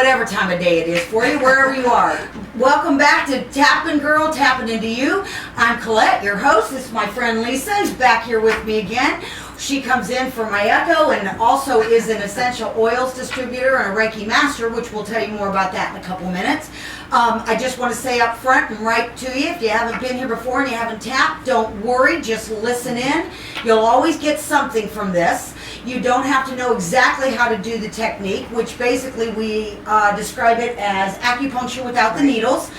whatever time of day it is for you, wherever you are. Welcome back to TAPNGRL, Tapping Into You. I'm Colette, your host. This is my friend Liose, who's back here with me again. She comes in for my echo and also is an essential oils distributor and a Reiki master, which we'll tell you more about that in a couple minutes. I just want to say up front and right to you, if you haven't been here before and you haven't tapped, don't worry, just listen in. You'll always get something from this. You don't have to know exactly how to do the technique, which basically we describe it as acupuncture without the needles.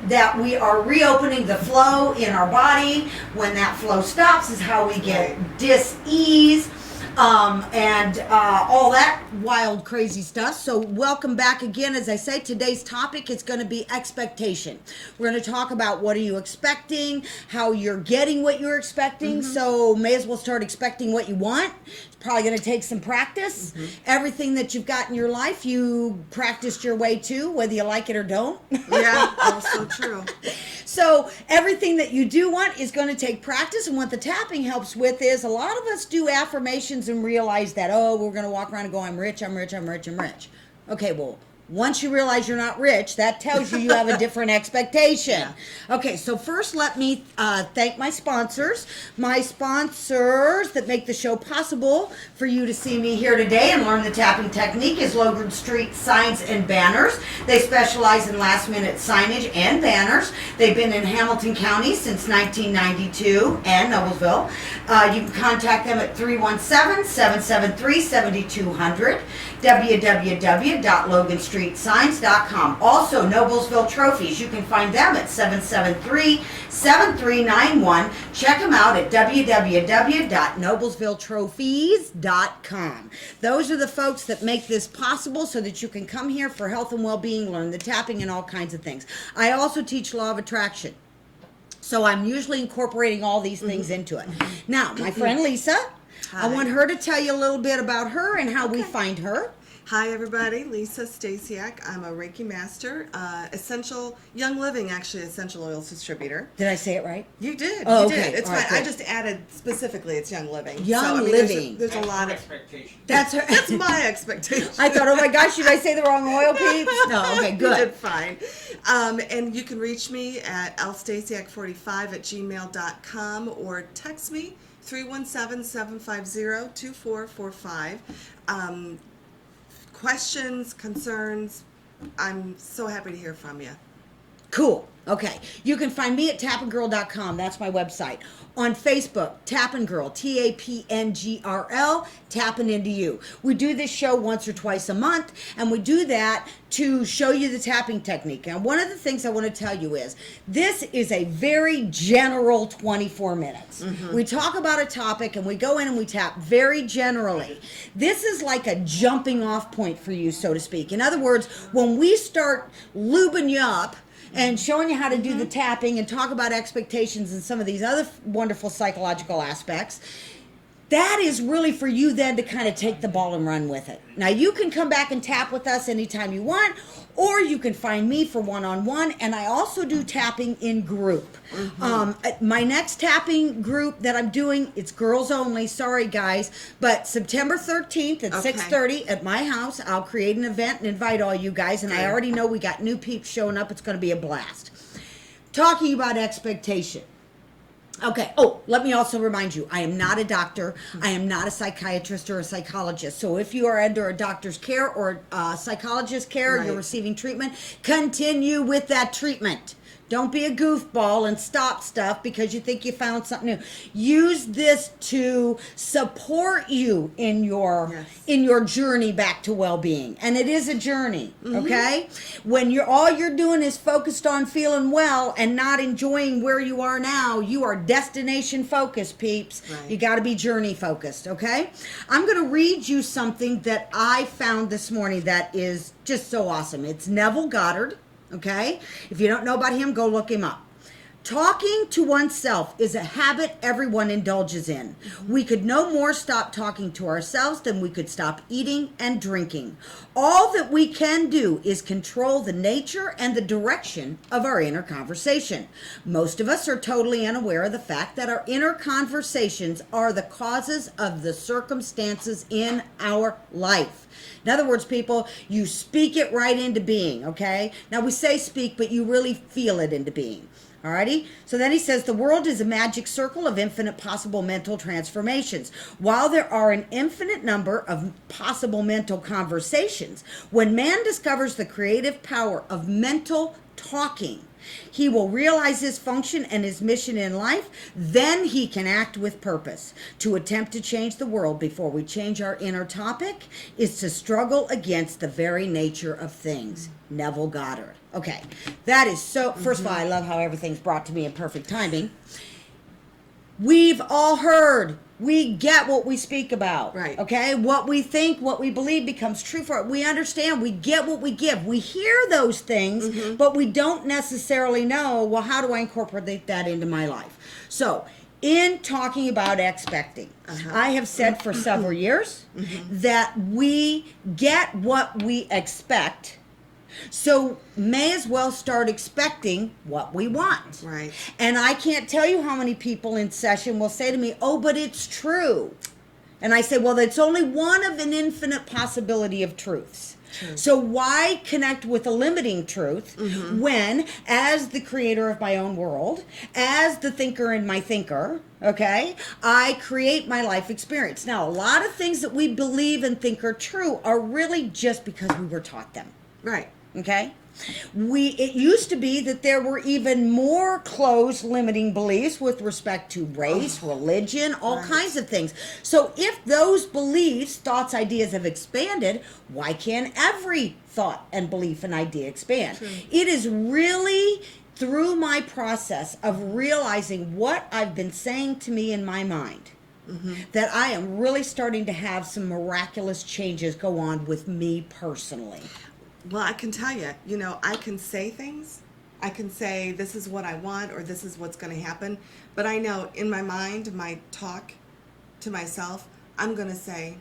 That we are reopening the flow in our body. When that flow stops is how we get dis-ease and all that wild, crazy stuff. So welcome back again. As I say, today's topic is going to be expectation. We're going to talk about what are you expecting, how you're getting what you're expecting. So may as well start expecting what you want. It's probably going to take some practice. Everything that you've got in your life, you practiced your way to, whether you like it or don't. Yeah, that's so true. So everything that you do want is going to take practice, and what the tapping helps with is a lot of us do affirmations and realize that, oh, we're going to walk around and go, I'm rich, I'm rich, I'm rich, I'm rich. Okay, well, once you realize you're not rich, that tells you have a different expectation. Yeah. Okay, so first let me thank my sponsors. My sponsors that make the show possible for you to see me here today and learn the tapping technique is Logan Street Signs and Banners. They specialize in last-minute signage and banners. They've been in Hamilton County since 1992 and Noblesville. You can contact them at 317-773-7200, www.loganstreetsigns.com. Also, Noblesville Trophies. You can find them at 773-7391. Check them out at www.noblesvilletrophies.com. Those are the folks that make this possible so that you can come here for health and well-being, learn the tapping and all kinds of things. I also teach law of attraction. So I'm usually incorporating all these things into it. Now, my friend Lisa, I want her to tell you a little bit about her and how we find her. Hi, everybody. Liose Stasiak. I'm a Reiki master, essential Young Living, actually, essential oils distributor. Did I say it right? You did. Oh, you okay. did. It's All right, fine. I good. just added specifically it's Young Living. Young Living. There's a lot of expectation. That's her. That's my expectation. I thought, oh my gosh, should I say the wrong oil, peeps? No, okay, You good. did fine. And you can reach me at lstasiak45@gmail.com or text me 317-750-2445. Questions, concerns, I'm so happy to hear from you. Cool. Okay. You can find me at TAPNGRL.com. That's my website. On Facebook, TAPNGRL, TAPNGRL, Tapping Into You. We do this show once or twice a month, and we do that to show you the tapping technique. Now, one of the things I want to tell you is this is a very general 24 minutes. We talk about a topic, and we go in and we tap very generally. This is like a jumping off point for you, so to speak. In other words, when we start lubing you up, and showing you how to do the tapping and talk about expectations and some of these other wonderful psychological aspects, that is really for you then to kind of take the ball and run with it. Now, you can come back and tap with us anytime you want, or you can find me for one-on-one, and I also do tapping in group. My next tapping group that I'm doing, it's girls only, sorry guys, but September 13th at 6:30 at my house, I'll create an event and invite all you guys, and I already know we got new peeps showing up. It's going to be a blast. Talking about expectation. Okay. Oh, let me also remind you, I am not a doctor. I am not a psychiatrist or a psychologist. So if you are under a doctor's care or a psychologist's care, you're receiving treatment, continue with that treatment. Don't be a goofball and stop stuff because you think you found something new. Use this to support you in your journey back to well-being. And it is a journey, okay? When all you're doing is focused on feeling well and not enjoying where you are now, you are destination focused, peeps. You got to be journey focused, okay? I'm going to read you something that I found this morning that is just so awesome. It's Neville Goddard. Okay? If you don't know about him, go look him up. Talking to oneself is a habit everyone indulges in. We could no more stop talking to ourselves than we could stop eating and drinking. All that we can do is control the nature and the direction of our inner conversation. Most of us are totally unaware of the fact that our inner conversations are the causes of the circumstances in our life. In other words, people, you speak it right into being, okay? Now we say speak, but you really feel it into being. Alrighty? So then he says the world is a magic circle of infinite possible mental transformations. While there are an infinite number of possible mental conversations, when man discovers the creative power of mental talking, he will realize his function and his mission in life. Then he can act with purpose. To attempt to change the world before we change our inner topic is to struggle against the very nature of things. Neville Goddard. Okay, that is so, first of all, I love how everything's brought to me in perfect timing. We've all heard, we get what we speak about. Right. Okay, what we think, what we believe becomes true for it. We understand, we get what we give. We hear those things, but we don't necessarily know, well, how do I incorporate that into my life? So, in talking about expecting, I have said for several years that we get what we expect. So may as well start expecting what we want. Right. And I can't tell you how many people in session will say to me, oh, but it's true. And I say, well, that's only one of an infinite possibility of truths. True. So why connect with a limiting truth when, as the creator of my own world, as the thinker in my thinker, okay, I create my life experience. Now, a lot of things that we believe and think are true are really just because we were taught them. Right. Okay? It used to be that there were even more closed limiting beliefs with respect to race, religion, all kinds of things. So if those beliefs, thoughts, ideas have expanded, why can't every thought and belief and idea expand? True. It is really through my process of realizing what I've been saying to me in my mind that I am really starting to have some miraculous changes go on with me personally. Well, I can tell you, I can say things. I can say this is what I want or this is what's going to happen. But I know in my mind, my talk to myself, I'm going to say,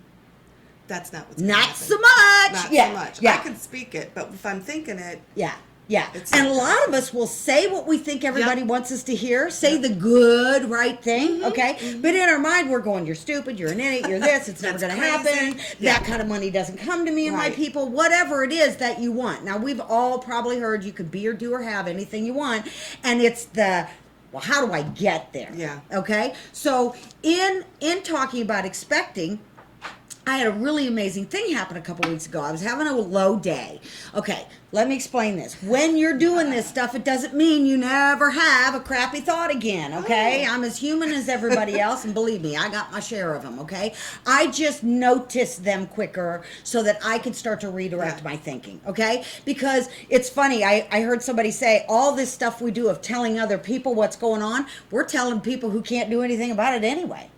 that's not what's going to happen. Not so much. Not Yeah. so much. Yeah. I can speak it, but if I'm thinking it, Yeah. Yeah. It's And a not lot of us will say what we think everybody wants us to hear, say the good, right thing, okay? But in our mind, we're going, you're stupid, you're an idiot, you're this, it's never That's going to crazy. happen, Yeah. that kind of money doesn't come to me and my Right. people, whatever it is that you want. Now, we've all probably heard you could be or do or have anything you want, and it's the, well, how do I get there? Yeah. Okay? So in talking about expecting, I had a really amazing thing happen a couple weeks ago. I was having a low day. Okay, let me explain this. When you're doing this stuff, it doesn't mean you never have a crappy thought again, okay? I'm as human as everybody else, and believe me, I got my share of them, okay? I just notice them quicker so that I can start to redirect my thinking, okay? Because it's funny, I heard somebody say, all this stuff we do of telling other people what's going on, we're telling people who can't do anything about it anyway.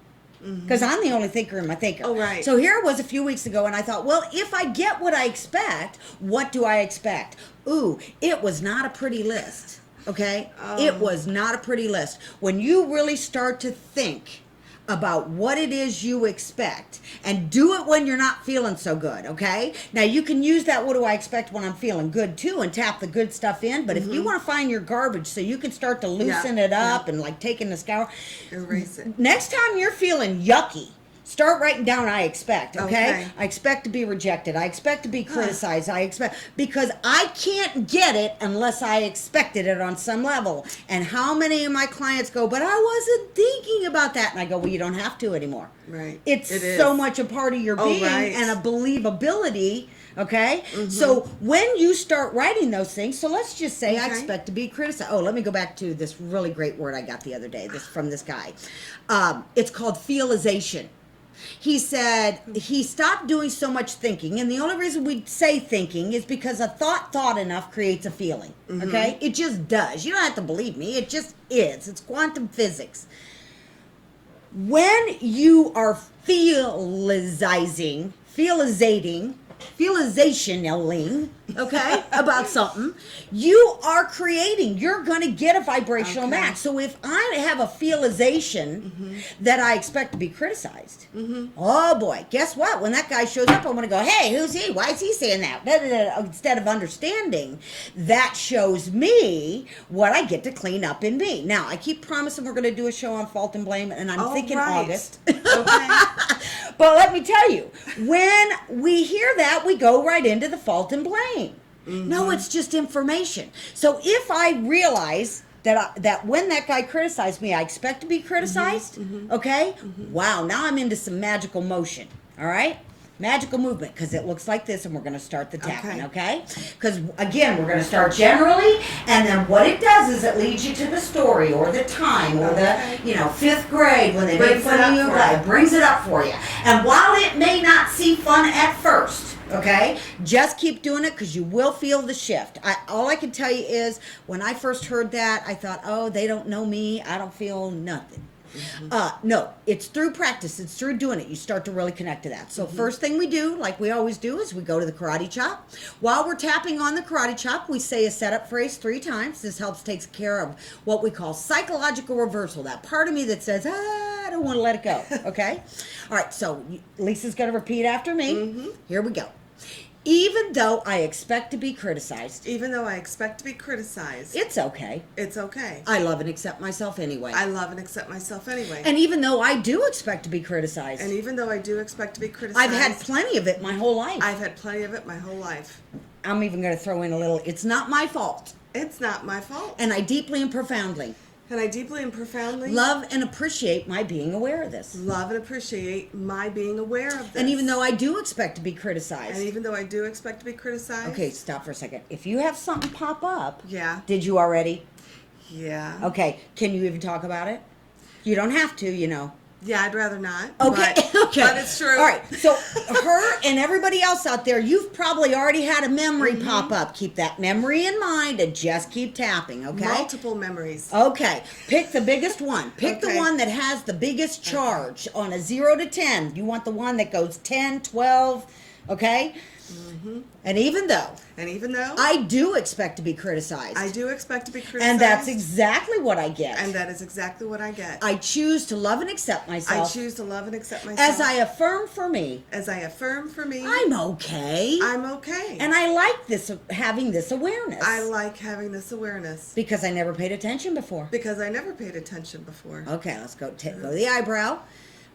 Because I'm the only thinker in my thinker. Oh, right. So here it was a few weeks ago, and I thought, well, if I get what I expect, what do I expect? Ooh, it was not a pretty list, okay? It was not a pretty list. When you really start to think about what it is you expect and do it when you're not feeling so good, okay? Now, you can use that what do I expect when I'm feeling good, too, and tap the good stuff in, but if you want to find your garbage so you can start to loosen it up and, like, taking the scour, erase it. next time you're feeling yucky, start writing down I expect, okay? Okay. I expect to be rejected. I expect to be criticized. I expect, because I can't get it unless I expected it on some level. And how many of my clients go, but I wasn't thinking about that. And I go, well, you don't have to anymore. Right. It's It so is. much a part of your being right. and a believability. Okay, so when you start writing those things, so let's just say I Okay. expect to be criticized. Oh, let me go back to this really great word I got the other day. This from this guy. It's called feelization. He said he stopped doing so much thinking, and the only reason we say thinking is because a thought enough creates a feeling. Okay, it just does. You don't have to believe me. It just is. It's quantum physics. When you are feelizating, feelizationing, okay, about something, you are creating. You're going to get a vibrational Okay. match. So if I have a feelization that I expect to be criticized, oh boy, guess what? When that guy shows up, I'm going to go, hey, who's he? Why is he saying that? Da, da, da. Instead of understanding, that shows me what I get to clean up in me. Now, I keep promising we're going to do a show on fault and blame, and I'm thinking right. August. Okay. But let me tell you, when we hear that, we go right into the fault and blame. No, it's just information. So if I realize that when that guy criticized me, I expect to be criticized, okay? Wow, now I'm into some magical motion, all right? Magical movement, because it looks like this, and we're going to start the tapping, okay? Because, again, we're going to start generally, and then what it does is it leads you to the story or the time or the, 5th grade when they make fun of you. It brings it up for you. And while it may not seem fun at first, okay, just keep doing it because you will feel the shift. All I can tell you is when I first heard that, I thought, oh, they don't know me. I don't feel nothing. No, it's through practice. It's through doing it. You start to really connect to that. So first thing we do, like we always do, is we go to the karate chop. While we're tapping on the karate chop, we say a setup phrase 3 times. This helps takes care of what we call psychological reversal. That part of me that says, I don't want to let it go. Okay? All right, so Lisa's going to repeat after me. Here we go. Even though I expect to be criticized. Even though I expect to be criticized. It's okay. It's okay. I love and accept myself anyway. I love and accept myself anyway. And even though I do expect to be criticized. And even though I do expect to be criticized. I've had plenty of it my whole life. I've had plenty of it my whole life. I'm even going to throw in a little, it's not my fault. It's not my fault. And I deeply and profoundly. And I deeply and profoundly love and appreciate my being aware of this. Love and appreciate my being aware of this. And even though I do expect to be criticized. And even though I do expect to be criticized. Okay, stop for a second. If you have something pop up. Yeah. Did you already? Yeah. Okay, can you even talk about it? You don't have to, Yeah, I'd rather not. Okay, okay. But it's true. All right, so her and everybody else out there, you've probably already had a memory pop up. Keep that memory in mind and just keep tapping, okay? Multiple memories. Okay, pick the biggest one. Pick the Okay. one that has the biggest charge on a 0 to 10. You want the one that goes 10, 12, okay? And even though I do expect to be criticized. I do expect to be criticized. And that's exactly what I get. And that is exactly what I get. I choose to love and accept myself. I choose to love and accept myself. As I affirm for me. As I affirm for me. I'm okay. I'm okay. And I like this, having this awareness. I like having this awareness. Because I never paid attention before. Because I never paid attention before. Okay, let's go to the eyebrow.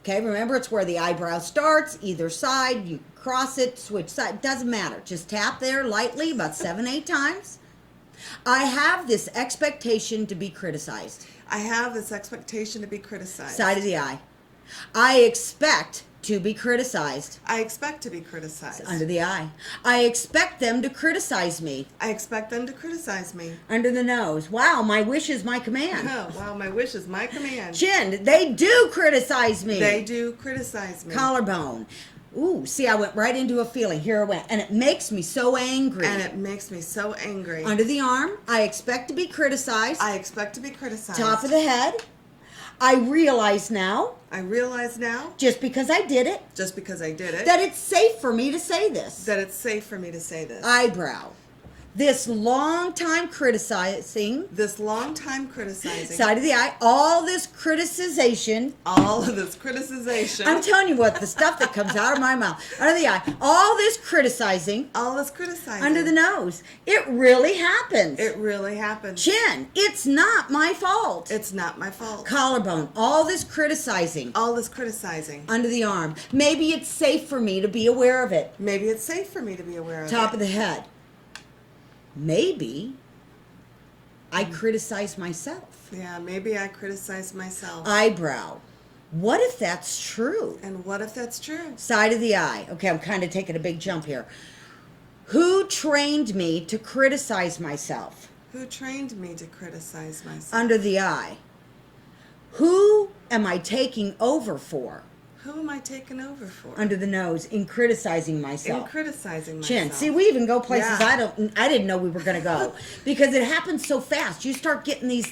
Okay, remember it's where the eyebrow starts, either side. You cross it, switch side. Doesn't matter. Just tap there lightly about 7, 8 times. I have this expectation to be criticized. I have this expectation to be criticized. Side of the eye. I expect to be criticized. I expect to be criticized. Under the eye. I expect them to criticize me. I expect them to criticize me. Under the nose. Wow, my wish is my command. Oh, wow, my wish is my command. Chin. They do criticize me. They do criticize me. Collarbone. Ooh, see, I went right into a feeling. Here I went. And it makes me so angry. And it makes me so angry. Under the arm. I expect to be criticized. I expect to be criticized. Top of the head. I realize now. I realize now. Just because I did it. Just because I did it. That it's safe for me to say this. That it's safe for me to say this. Eyebrow. This long time criticizing. This long time criticizing. Side of the eye. All this criticization. All of this criticization. I'm telling you what, the stuff that comes out of my mouth. Under the eye. All this criticizing. All this criticizing. Under the nose. It really happens. It really happens. Chin. It's not my fault. It's not my fault. Collarbone. All this criticizing. All this criticizing. Under the arm. Maybe it's safe for me to be aware of it. Maybe it's safe for me to be aware of it. Top of the head. Maybe I criticize myself. Yeah, maybe I criticize myself. Eyebrow. What if that's true? And what if that's true? Side of the eye. Okay, I'm kind of taking a big jump here. Who trained me to criticize myself? Who trained me to criticize myself? Under the eye. Who am I taking over for? Who am I taking over for? Under the nose, in criticizing myself. In criticizing myself. Chin. See, we even go places Yeah. I didn't know we were going to go because it happens so fast. You start getting these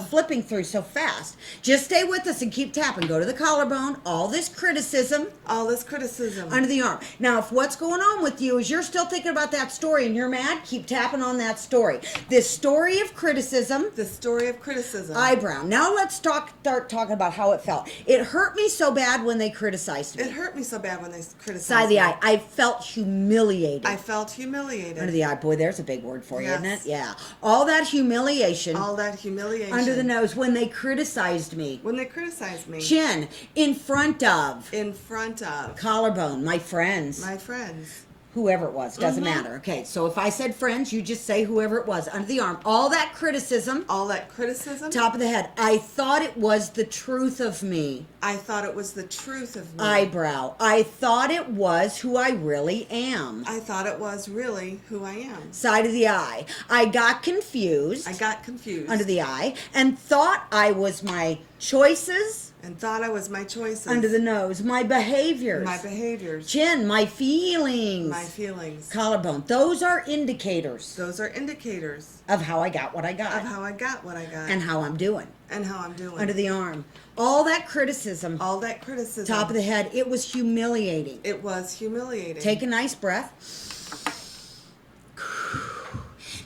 flipping through so fast. Just stay with us and keep tapping. Go to the collarbone. All this criticism. All this criticism. Under the arm. Now, if what's going on with you is you're still thinking about that story and you're mad, keep tapping on that story. This story of criticism. The story of criticism. Eyebrow. Now let's start talking about how it felt. It hurt me so bad when they criticized me. It hurt me so bad when they criticized Side of me. the eye. I felt humiliated. I felt humiliated. Under the eye. Boy, there's a big word for you, Yes. isn't it? Yeah. All that humiliation. All that humiliation. Under the nose when they criticized me. When they criticized me. Chin. In front of. In front of. Collarbone. My friends. My friends. Whoever it was. Doesn't matter. Okay. So if I said friends, you just say whoever it was. Under the arm. All that criticism. All that criticism. Top of the head. I thought it was the truth of me. I thought it was the truth of me. Eyebrow. I thought it was who I really am. I thought it was really who I am. Side of the eye. I got confused. I got confused. Under the eye. And thought I was my choices. And thought I was my choices. Under the nose. My behaviors. My behaviors. Chin. My feelings. My feelings. Collarbone. Those are indicators Those are indicators of how I got what I got. of how I got what I got. And how I'm doing. And how I'm doing. Under the arm. All that criticism. All that criticism. Top of the head. It was humiliating. It was humiliating. Take a nice breath.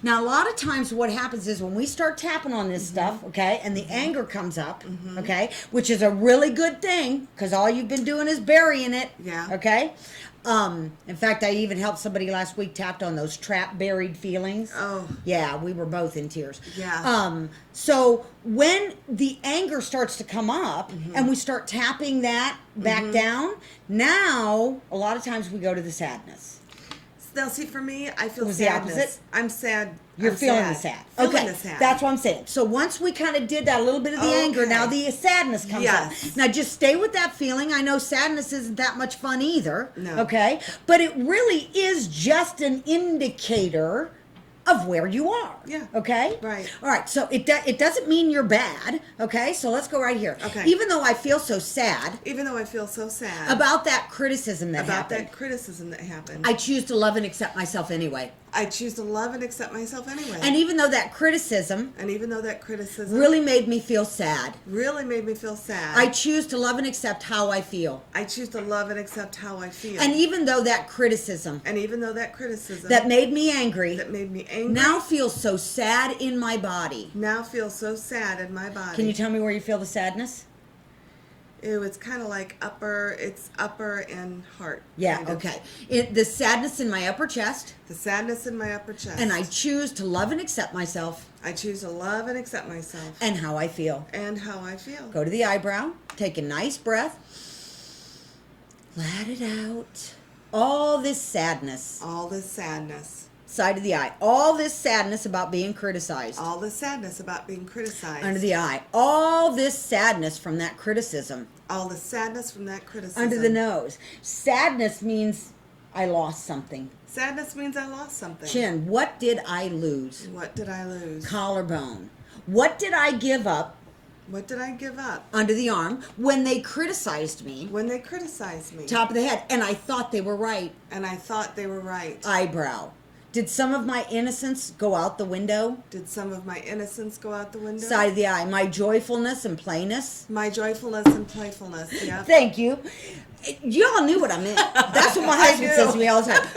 Now, a lot of times what happens is when we start tapping on this stuff, okay, and the anger comes up, okay, which is a really good thing because all you've been doing is burying it, Yeah. okay? In fact, I even helped somebody last week tapped on those trap buried feelings. Oh. Yeah, we were both in tears. Yeah. So when the anger starts to come up and we start tapping that back down, now a lot of times we go to the sadness. Now, see, for me, I feel It was the sadness. opposite? I'm sad. You're I'm feeling the sad. Feeling Okay, the sad. that's what I'm saying. So once we kind of did that, a little bit of the anger, Okay. now the sadness comes Yes. up. Now just stay with that feeling. I know sadness isn't that much fun either. No. Okay? But it really is just an indicator of where you are. Yeah. Okay? Right. All right. So it doesn't mean you're bad. Okay? So let's go right here. Okay. Even though I feel so sad Even though I feel so sad about that criticism that about happened, that criticism that happened, I choose to love and accept myself anyway. I choose to love and accept myself anyway. And even though that criticism And even though that criticism really made me feel sad, really made me feel sad, I choose to love and accept how I feel. I choose to love and accept how I feel. And even though that criticism And even though that criticism that made me angry that made me angry now feels so sad in my body. now feels so sad in my body. Can you tell me where you feel the sadness? Ew, it's kind of like it's upper and heart. Yeah, kind of. okay. The sadness in my upper chest, The sadness in my upper chest. and I choose to love and accept myself I choose to love and accept myself and how I feel. and how I feel. Go to the eyebrow, take a nice breath, let it out. All this sadness, All this sadness. side of the eye, all this sadness about being criticized. All the sadness about being criticized. Under the eye, all this sadness from that criticism. All the sadness from that criticism. Under the nose, sadness means I lost something. Sadness means I lost something. Chin, what did I lose? What did I lose? Collarbone, what did I give up? What did I give up? Under the arm when they criticized me. When they criticized me. Top of the head, and I thought they were right. And I thought they were right. Eyebrow, did some of my innocence go out the window? Did some of my innocence go out the window? Side of the eye, my joyfulness and plainness. My joyfulness and playfulness. Yeah. Thank you. Y'all knew what I meant. That's what my husband do. says to me all the time.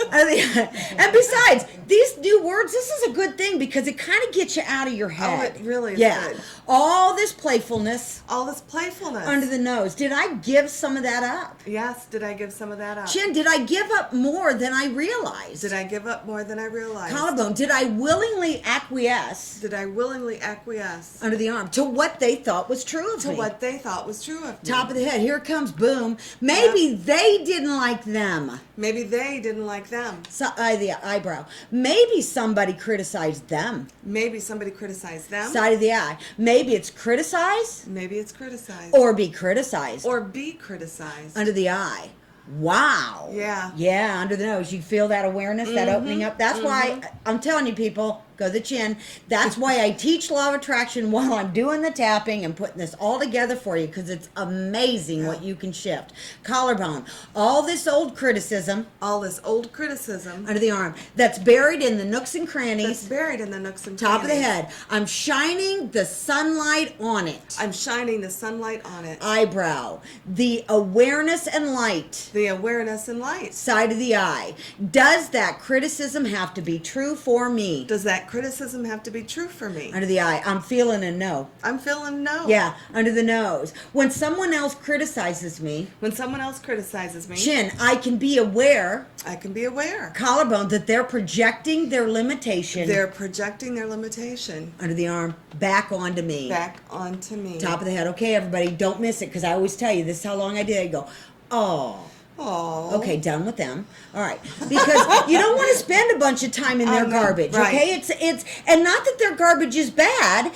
And besides, these new words, this is a good thing because it kind of gets you out of your head. it really is Yeah. good. All this playfulness All this playfulness. under the nose. Did I give some of that up? Yes. Did I give some of that up? Chin, did I give up more than I realized? Did I give up more than I realized? Collarbone, did I willingly acquiesce Did I willingly acquiesce under the arm to what they thought was true of to me? what they thought was true of me? Top of the head, here it comes, boom. Maybe they didn't like them. Maybe they didn't like them. So, the eyebrow. Maybe somebody criticized them. Maybe somebody criticized them. Side of the eye. Maybe it's criticize Maybe it's criticized. or be criticized. Or be criticized. Under the eye. Wow. Yeah. Yeah, under the nose. You feel that awareness, that opening up. That's why I'm telling you, people, Go the chin. That's why I teach law of attraction while I'm doing the tapping and putting this all together for you, because it's amazing what you can shift. Collarbone. All this old criticism. All this old criticism. Under the arm. That's buried in the nooks and crannies. That's buried in the nooks and Top of the crannies. head. I'm shining the sunlight on it. I'm shining the sunlight on it. Eyebrow. The awareness and light. The awareness and light. Side of the eye. Does that criticism have to be true for me? Does that criticism have to be true for me? Under the eye. I'm feeling a no. I'm feeling no. Yeah, under the nose. When someone else criticizes me. When someone else criticizes me. Chin. I can be aware. I can be aware. Collarbone. That they're projecting their limitation. They're projecting their limitation. Under the arm. Back onto me. Back onto me. Top of the head. Okay, everybody, don't miss it, because I always tell you, this is how long I did. I go, oh. Oh. Okay, done with them. All right, because you don't want to spend a bunch of time in their no, garbage. right. Okay, it's and not that their garbage is bad,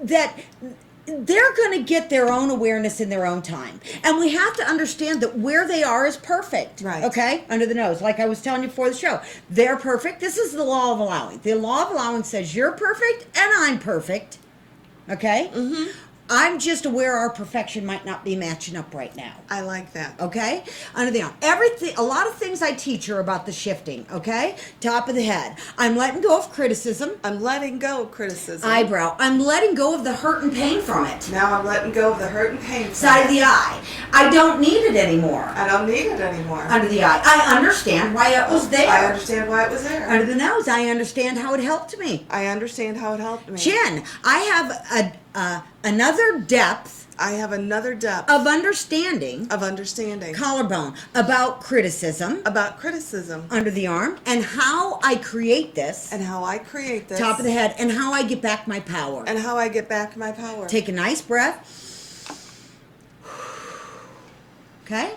that they're going to get their own awareness in their own time, and we have to understand that where they are is perfect. Right. Okay, under the nose, like I was telling you before the show, they're perfect. This is the law of allowing. The law of allowing says you're perfect and I'm perfect. Okay. Mm-hmm. I'm just aware our perfection might not be matching up right now. I like that. Okay? Under the arm. Everything, a lot of things I teach are about the shifting, okay? Top of the head. I'm letting go of criticism. I'm letting go of criticism. Eyebrow. I'm letting go of the hurt and pain from it. Now I'm letting go of the hurt and pain. Side of the eye. I don't need it anymore. I don't need it anymore. Under the eye. I understand why it was there. I understand why it was there. Under the nose. I understand how it helped me. I understand how it helped me. Chin. I have another depth I have another depth of understanding. Collarbone. About criticism. About criticism. Under the arm. And how I create this. And how I create this. Top of the head. And how I get back my power. And how I get back my power. Take a nice breath. Okay?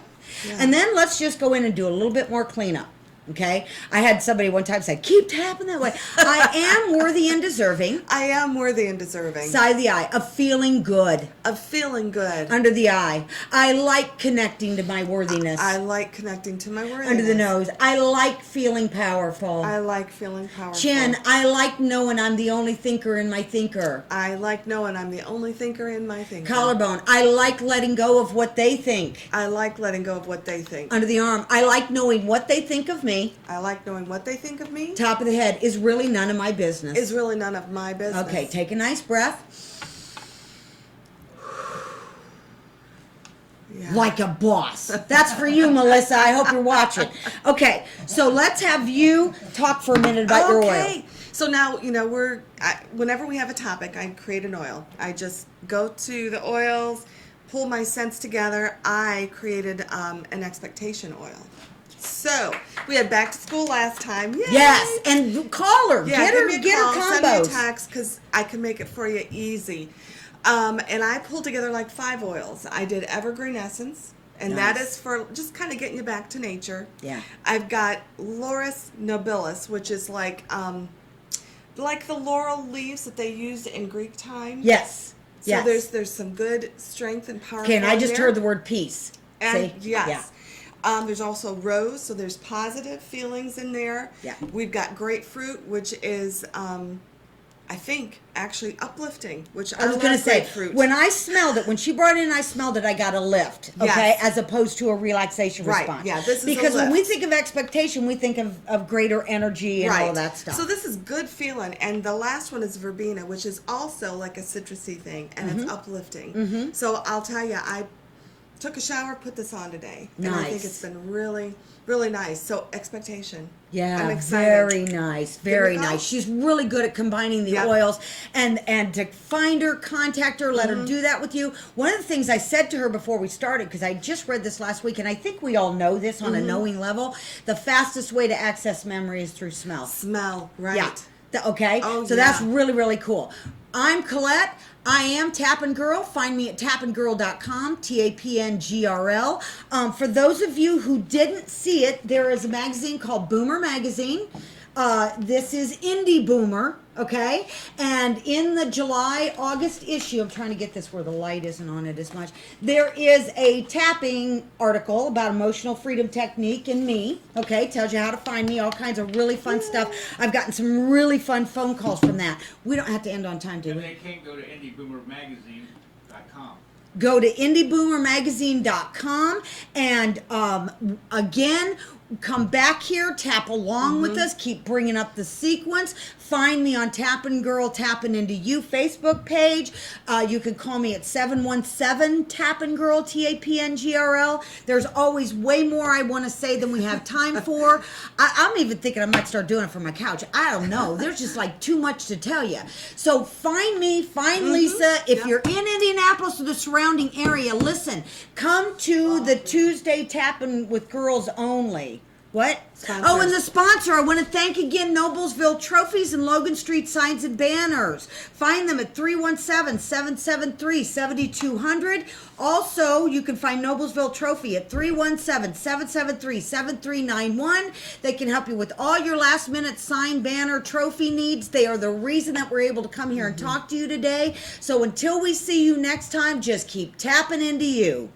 Yeah. And then let's just go in and do a little bit more cleanup. Okay? I had somebody one time say, keep tapping that way. I am worthy and deserving. I am worthy and deserving. Side of the eye. Of feeling good. Of feeling good. Under the eye. I like connecting to my worthiness. I like connecting to my worthiness. Under the nose. I like feeling powerful. I like feeling powerful. Chin. I like knowing I'm the only thinker in my thinker. I like knowing I'm the only thinker in my thinker. Collarbone. I like letting go of what they think. I like letting go of what they think. Under the arm. I like knowing what they think of me. I like knowing what they think of me. Top of the head is really none of my business. Is really none of my business. Okay, take a nice breath. Yeah. Like a boss. That's for you, Melissa. I hope you're watching. Okay, so let's have you talk for a minute about your oil. Okay. So now, whenever we have a topic, I create an oil. I just go to the oils, pull my scents together. I created an expectation oil. So we had back to school last time. Yay! Yes, and call her. Yeah, get her call, combos. send me a text because I can make it for you easy. And I pulled together like 5 oils. I did Evergreen Essence, and that Nice. is for just kind of getting you back to nature. Yeah. I've got Laurus nobilis, which is like the laurel leaves that they used in Greek time. Yes. So Yes. there's some good strength and power. Okay, and I just there. heard the word peace. And See? yes. Yeah. There's also rose, so there's positive feelings in there. Yeah. We've got grapefruit, which is, I think, actually uplifting, which I was going to say, grapefruit. when I smelled it, when she brought it in, I smelled it, I got a lift, okay, Yes. as opposed to a relaxation Right, response. yeah, this is a because when we lift. think of expectation, we think of greater energy and all of that stuff. So this is good feeling, and the last one is verbena, which is also like a citrusy thing, and Mm-hmm. it's uplifting. So I'll tell you, I took a shower, put this on today, and I think Nice. it's been really, really nice. So expectation. Yeah, I'm excited. very nice, very Give it a go. nice. She's really good at combining the Yep. oils, and to find her, contact her, let Mm-hmm. her do that with you. One of the things I said to her before we started, because I just read this last week, and I think we all know this on a knowing level, the fastest way to access memory is through smell. Smell, right? Yeah. Okay? Oh, so that's yeah. really, really cool. I'm Colette. I am TAPNGRL. Find me at tapngrl.com, TAPNGRL. For those of you who didn't see it, there is a magazine called Boomer Magazine. This is Indie Boomer, okay? And in the July-August issue, I'm trying to get this where the light isn't on it as much. There is a tapping article about emotional freedom technique and me, okay? Tells you how to find me, all kinds of really fun stuff. I've gotten some really fun phone calls from that. We don't have to end on time, do And we? they can't go to indieboomermagazine.com. Go to indieboomermagazine.com and again, come back here, tap along with us, keep bringing up the sequence. Find me on Tappin' Girl, Tappin' Into You Facebook page. You can call me at 717 Tappin' Girl, TAPNGRL. There's always way more I want to say than we have time for. I'm even thinking I might start doing it from my couch. I don't know. There's just like too much to tell you. So find me, find Lisa. If you're in Indianapolis or the surrounding area, listen, come to the Tuesday Tappin' with Girls Only. What? Sponsors. Oh, and the sponsor. I want to thank again Noblesville Trophies and Logan Street Signs and Banners. Find them at 317-773-7200. Also, you can find Noblesville Trophy at 317-773-7391. They can help you with all your last-minute sign, banner, trophy needs. They are the reason that we're able to come here and talk to you today. So until we see you next time, just keep tapping into you.